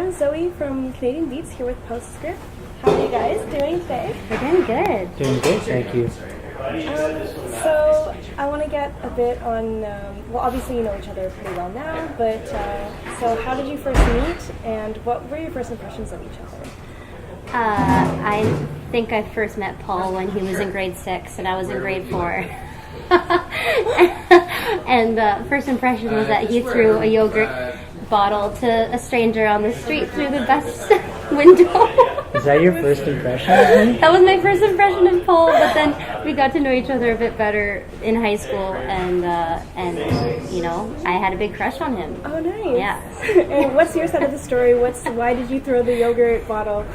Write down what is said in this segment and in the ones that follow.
Hannah, Zoe from Canadian Beats here with Postscript. How are you guys doing today? We're doing good. Doing good, thank you. So I want to get a bit on, well, obviously you know each other pretty well now, but so how did you first meet and what were your first impressions of each other? I think I first met Paul when he was in grade 6 and I was in grade 4. And the first impression was that he threw a yogurt bottle to a stranger on the street through the bus window. Is that your first impression of me? That was my first impression of Paul, but then we got to know each other a bit better in high school, and you know, I had a big crush on him. Oh, nice. Yeah. And what's your side of the story? Why did you throw the yogurt bottle?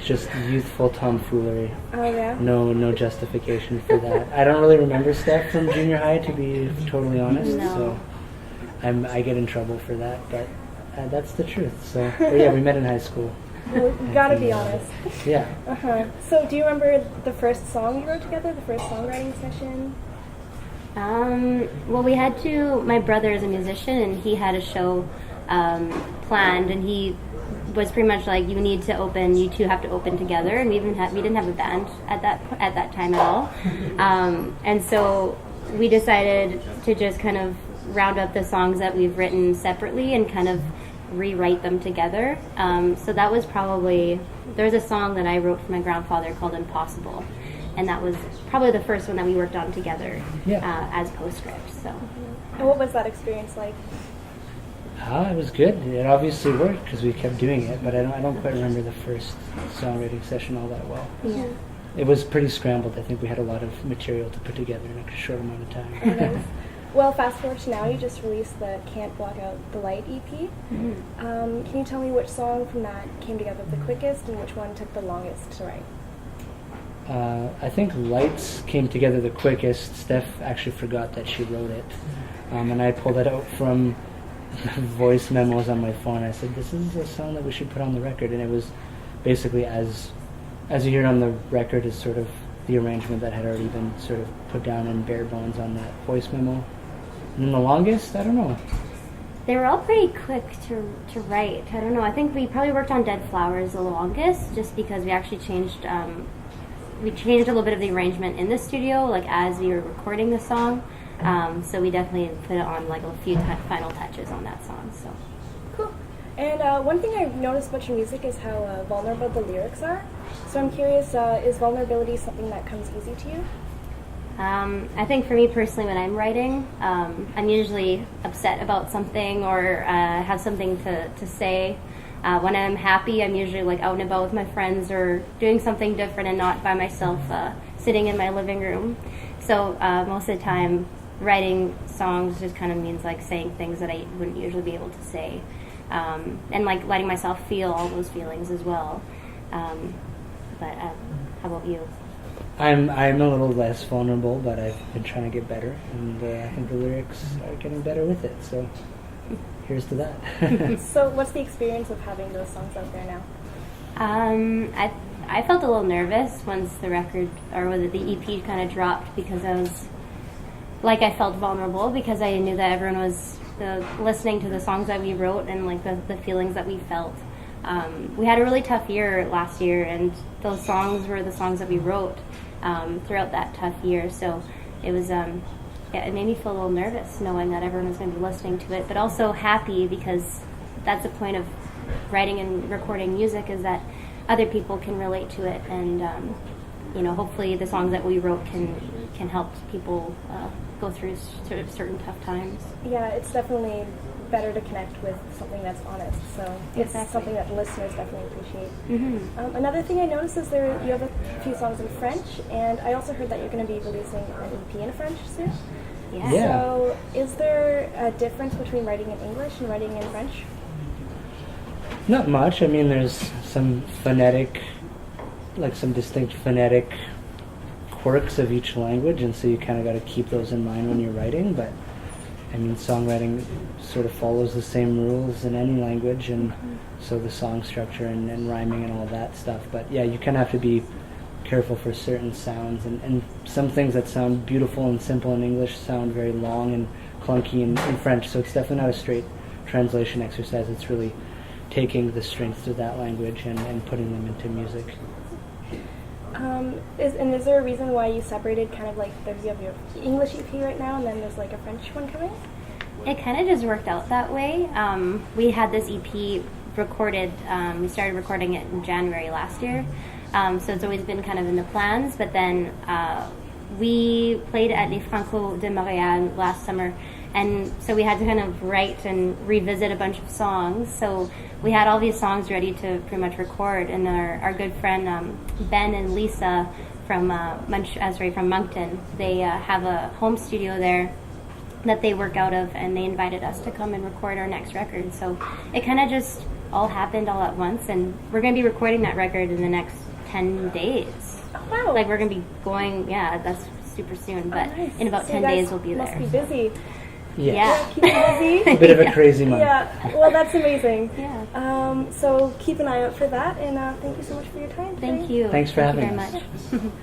Just youthful tomfoolery. Oh, yeah? No justification for that. I don't really remember stuff from junior high, to be totally honest. No. So I get in trouble for that, but that's the truth. So but yeah, we met in high school. Well, you gotta be honest. Yeah. So do you remember the first song you wrote together, the first songwriting session? Well, we had to, my brother is a musician and he had a show planned, and he was pretty much like, you two have to open together, and we didn't have a band at that time at all. And so we decided to just kind of round up the songs that we've written separately and kind of rewrite them together. So that was there's a song that I wrote for my grandfather called Impossible, and that was probably the first one that we worked on together as Postscript. So. And what was that experience like? It was good. It obviously worked because we kept doing it, but I don't quite remember the first songwriting session all that well. Yeah. It was pretty scrambled. I think we had a lot of material to put together in a short amount of time. Nice. Well, fast forward to now, you just released the Can't Block Out the Light EP. Mm-hmm. Can you tell me which song from that came together the quickest and which one took the longest to write? I think Lights came together the quickest. Steph actually forgot that she wrote it. And I pulled it out from voice memos on my phone. I said, this is a song that we should put on the record. And it was basically, as you hear on the record, is sort of the arrangement that had already been sort of put down in bare bones on that voice memo. And then the longest, I don't know. They were all pretty quick to write. I don't know. I think we probably worked on Dead Flowers the longest, just because we actually changed a little bit of the arrangement in the studio, like as we were recording the song. So we definitely put it on like a few final touches on that song. So cool. And one thing I've noticed about your music is how vulnerable the lyrics are. So I'm curious, is vulnerability something that comes easy to you? I think for me personally, when I'm writing, I'm usually upset about something or have something to say. When I'm happy, I'm usually like out and about with my friends or doing something different and not by myself sitting in my living room. So most of the time, writing songs just kind of means like saying things that I wouldn't usually be able to say, and like letting myself feel all those feelings as well. But how about you? I'm a little less vulnerable, but I've been trying to get better, and I think the lyrics are getting better with it. So here's to that. So what's the experience of having those songs out there now? I felt a little nervous once the record or the EP kind of dropped, because I felt vulnerable because I knew that everyone was listening to the songs that we wrote and like the feelings that we felt. We had a really tough year last year, and those songs were the songs that we wrote throughout that tough year. So it was, it made me feel a little nervous knowing that everyone was going to be listening to it, but also happy because that's the point of writing and recording music, is that other people can relate to it, and hopefully the songs that we wrote can help people go through certain tough times. Yeah, it's definitely better to connect with something that's honest, so it's something that listeners definitely appreciate. Mm-hmm. Another thing I noticed is you have a few songs in French, and I also heard that you're going to be releasing an EP in French soon. Yeah. So is there a difference between writing in English and writing in French? Not much. I mean, there's some distinct phonetic quirks of each language, and so you kind of got to keep those in mind when you're writing, but I mean, songwriting sort of follows the same rules in any language, and so the song structure and rhyming and all that stuff. But yeah, you kind of have to be careful for certain sounds, and some things that sound beautiful and simple in English sound very long and clunky in French, so it's definitely not a straight translation exercise. It's really taking the strengths of that language and putting them into music. Is there a reason why you separated kind of like you have your English EP right now and then there's like a French one coming? It kind of just worked out that way. We had this EP recorded, we started recording it in January last year, so it's always been kind of in the plans, but then we played at Les Franco de Montréal last summer, and so we had to kind of write and revisit a bunch of songs, so we had all these songs ready to pretty much record, and our good friend Ben and Lisa from from Moncton, they have a home studio there that they work out of, and they invited us to come and record our next record. So it kind of just all happened all at once, and we're going to be recording that record in the next 10 days. Oh, wow. Like we're going to be going, that's super soon, but nice. in about So 10 you guys days we'll be there. Must be busy. Yeah. Keep busy. A bit of a crazy month. Yeah, well, that's amazing. Yeah. So keep an eye out for that, and thank you so much for your time today. Thank you. Thanks for Thank you having very us. much.